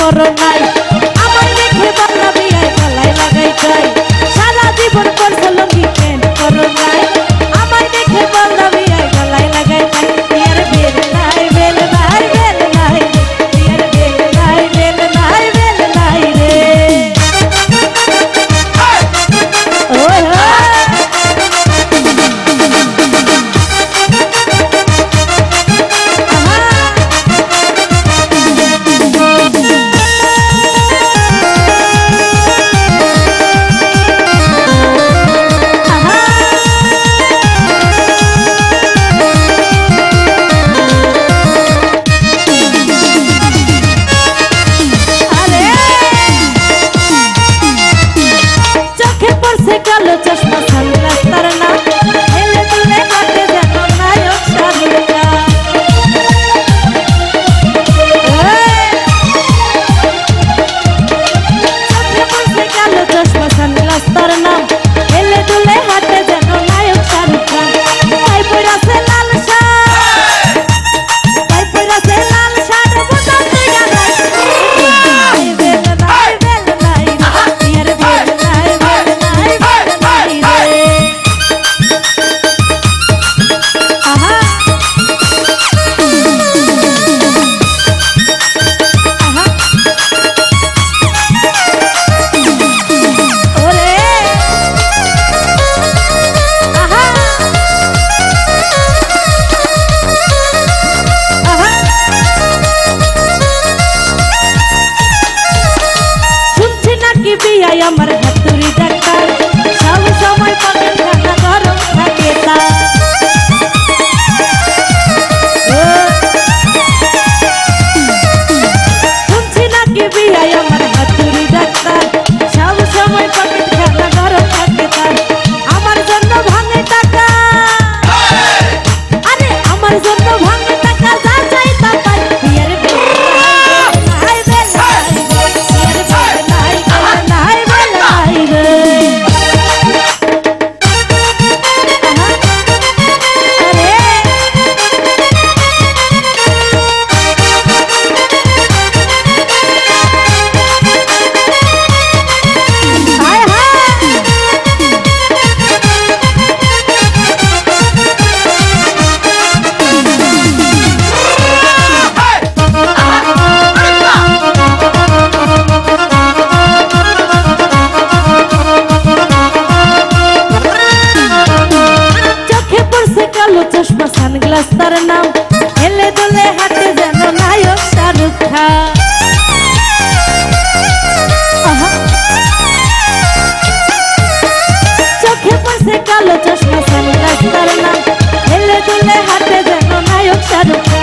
করো নাই আমার দেখে বাংলা বিয়ায় গলায় লাগাই চাই সারা জীবন করছো লঙ্গি প্যান্ট করো নাই আমার দেখে বাংলা বিয়ায় গলায় লাগাই চাই বিয়ার বেল নাই বেল নাই বেল নাই বিয়ার বেল নাই বেল নাই বেল নাই রে ওই চশমা সানগ্লাস তার নাম হেলে দুলে হাতে যেন নায়ক শাহরুখ খান চশমা সানগ্লাস তার নাম হেলে দুলে হাতে যেন নায়ক শাহরুখ খান তাই পড়াছে লাল শার্ট তাই পড়াছে লাল শার্ট বোতাম দিয়া নাই বেল নাই বেল নাই ইয়ার বেল নাই বেল নাই আমার হাতুড়ি ডাক্তার সব সময় পাগল খানা গরম থাকে তার শুনছি নাকি বিয়াই আমার হাতুড়ি ডাক্তার সব সময় পাগল খানা গরম থাকে তার আমার জন্য ভাঙে টাকা আরে আমার জন্য ভাঙে টাকা যা চাই তা পাই বিয়ের চশমা সানগ্লাস তার নাম হেলে দোলে হাতে যেন নায়ক শাহরুখ খান চোখে পড়ছে কালো চশমা সানগ্লাস তার নাম হেলে দোলে হাতে যেন নায়ক শাহরুখ